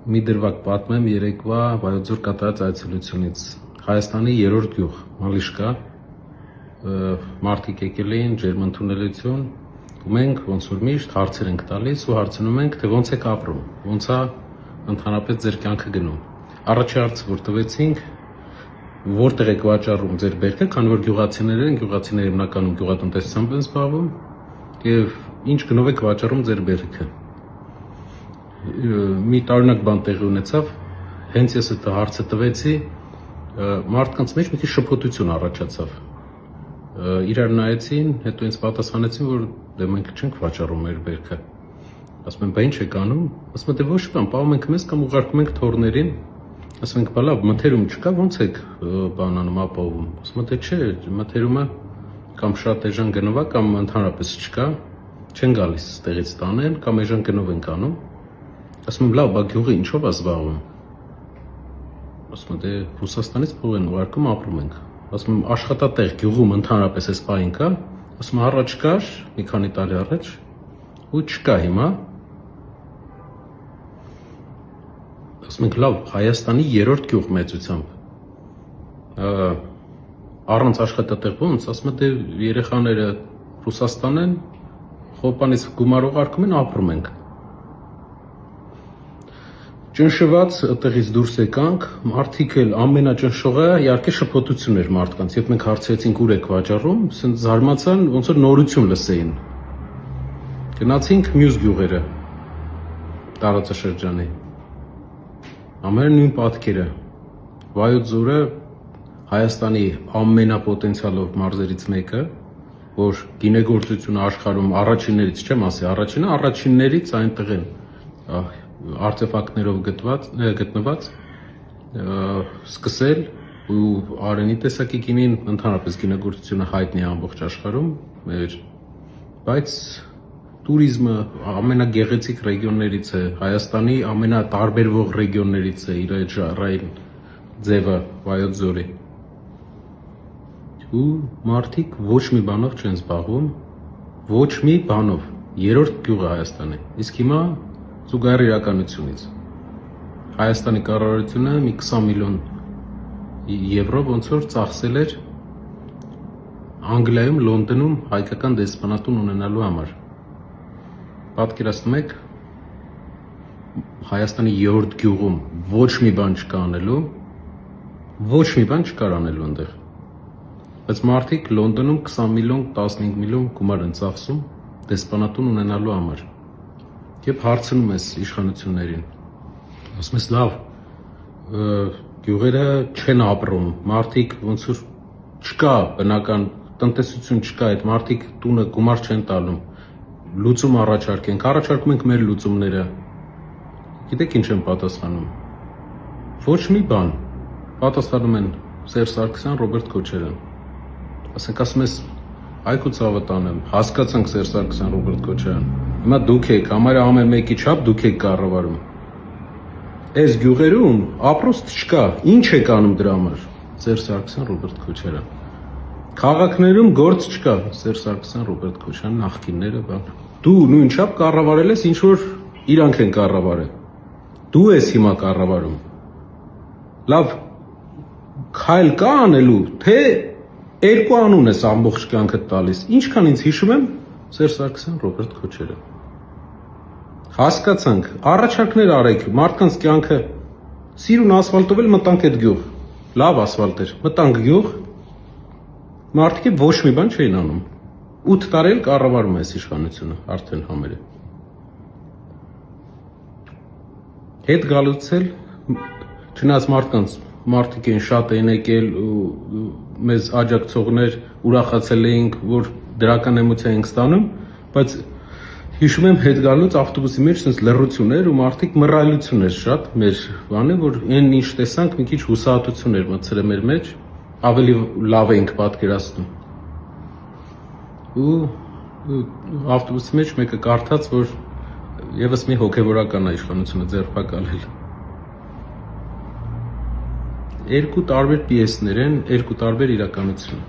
Մի դրվագ պատմեմ երեկվա Վայոց ձոր կատարած այցելությունից։ Հայաստանի երրորդ գյուղ Մալիշկա, մարդիկ եկել էին ջերմընդունելություն, ու մենք ոնց որ միշտ հարցեր ենք տալիս ու հարցնում ենք, թե ոնց եք ապրում, ոնց է ընդհանրապես ձեր կյանքը գնում։ Առաջի հարցը, որ տվեցինք, որտեղ եք վաճառում ձեր բերքը, քանի որ գյուղացիներ են, գյուղացիները հիմնականում գյուղատնտեսությամբ են զբաղվում, եւ ինչ գնով եք վաճառում ձեր բերքը։ Մի տարօրինակ բան տեղի ունեցավ, հենց ես այդ հարցը տվեցի, մարդկանց մեջ մի քիչ շփոթություն առաջացավ։ Իրար նայեցին, հետո ինձ պատասխանեցին, որ դե մենք չենք վաճառում մեր բերքը։ Ասում եմ, բա ինչ եք անում։ Ասում եմ, դե ոչ բան, պահում ենք մեզ կամ ուղարկում ենք թորներին։ Ասում ենք, բա լավ, մթերում չկա, ոնց եք բանանում ապահովում։ Ասում եմ, դե չէ, մթերումը կամ շատ էժան գնով է, կամ ընդհանրապես չկա, չեն գալիս տեղից տանեն, կամ էժան գնով ենք անում։ Ասում եմ, լավ, բա գյուղը ինչով է զբաղվում։ Ասում եմ, դե Ռուսաստանից փող են ուղարկում, ապրում ենք։ Ասում եմ, աշխատատեղ գյուղում ընդհանրապես էս պահին կա։ Ասում եմ, առաջ կար, մի քանի տարի առաջ, ու չկա հիմա։ Ասում ենք, լավ, Հայաստանի երրորդ գյուղ մեծությամբ։ Առանց աշխատատեղ ոնց, ասում եմ, դե երեխաները Ռուսաստան են, խոպանից գումար ուղարկում են, ապրում ենք։ Ճնշված այդտեղից դուրս եկանք, մարդիկ էլ ամենաճնշողը իհարկե շփոթություն էր մարդկանց, երբ մենք հարցրեցինք ուր եք վաճառում, ասենց զարմացան, ոնց որ նորություն լսեին։ Գնացինք մյուս գյուղերը տարածաշրջանի։ Ամեն նույն պատկերը։ Վայոց ձորը Հայաստանի ամենապոտենցիալով մարզերից մեկը, որ գինեգործությունը աշխարհում առաջիններից չեմ ասի, առաջիններից այնտեղ են արտեֆակտներով գտնված, սկսել ու Արենի տեսակի գինին ընդհանրապես գինեգործությունը հայտնի է ամբողջ աշխարհում, բայց տուրիզմը ամենագեղեցիկ ռեգիոններից է, Հայաստանի ամենատարբերվող ռեգիոններից է իր այդ ժառային ձևը Վայոց ձորի։ Ու մարդիկ ոչ մի բանով չեն զբաղվում, ոչ մի բանով, երրորդ գյուղը Հայաստանի։ Իսկ հիմա զուգահեռ իրականությունից Հայաստանի կառավարությունը մի 20 միլիոն եվրո ոնց որ ծախսել էր Անգլիայում, Լոնդոնում հայկական դեսպանատուն ունենալու համար։ Պատկերացնում եք, Հայաստանի երրորդ գյուղում ոչ մի բան չկա անելու, ոչ մի բան չկար անելու այնտեղ։ Բայց մարդիկ Լոնդոնում 20 միլիոն, 15 միլիոն գումար են ծախսում դեսպանատուն ունենալու համար։ Եվ հարցնում ես իշխանություններին, ասում ես լավ, գյուղերը չեն ապրում, մարդիկ ոնց որ չկա բնական տնտեսություն չկա, այդ մարդիկ տունը գումար չեն տալում, լուծում առաջարկում ենք մեր լուծումները։ Գիտեք ինչ են պատասխանում։ Ոչ մի բան։ Պատասխանում են Սերժ Սարգսյան, Ռոբերտ Քոչարյան։ Ասում ես այգու ցավը տանեմ, հասկացանք Սերժ Սարգսյան, Ռոբերտ Քոչարյան։ Հիմա դուք եք, համարյա ամեն մեկի չափ դուք եք կառավարում։ Այս գյուղերում ապրոստ չկա, ինչ եք անում դրա համար։ Սերժ Սարգսյան, Ռոբերտ Քոչարյան։ Քաղաքներում գործ չկա, Սերժ Սարգսյան, Ռոբերտ Քոչարյան, նախկինները բան։ Դու նույն չափ կառավարել ես, ինչ որ իրանք են կառավարել։ Դու ես հիմա կառավարում։ Լավ, քայլ կա անելու, թե երկու անուն ես ամբողջ կյանքդ տալիս։ Ինչքան ինձ հիշում եմ, Սերժ Սարգսյան, Ռոբերտ Քոչարյան։ Հասկացանք, առաջարկներ արեք, մարդկանց կյանքը սիրուն ասֆալտով էլ մտանք այդ գյուղ։ Լավ ասֆալտ էր, մտանք գյուղ, մարդիկ ոչ մի բան չէին անում։ 8 տարի էլ կառավարում է այս իշխանությունը, արդեն համերը։ Հետ գալուց էլ չնայած մարդիկ էին շատ էին եկել ու մեզ աջակցողներ ուրախացել էինք, որ դրական էմոցիա ենք ստանում, բայց հիշում եմ հետ գալուց ավտոբուսի մեջ sense լռություն էր ու մարդիկ մռայլություն էր շատ մեր բանը, որ այն ինչ տեսանք մի քիչ հուսահատություն էր մտցրել մեր մեջ, ավելի լավ էինք պատկերացնում։ Ու ավտոբուսի մեջ մեկը կարդաց, որ եւս մի հոգեվորական է իշխանությունը ձերբակալել։ Երկու տարբեր պիեսներ են, երկու տարբեր իրականություն։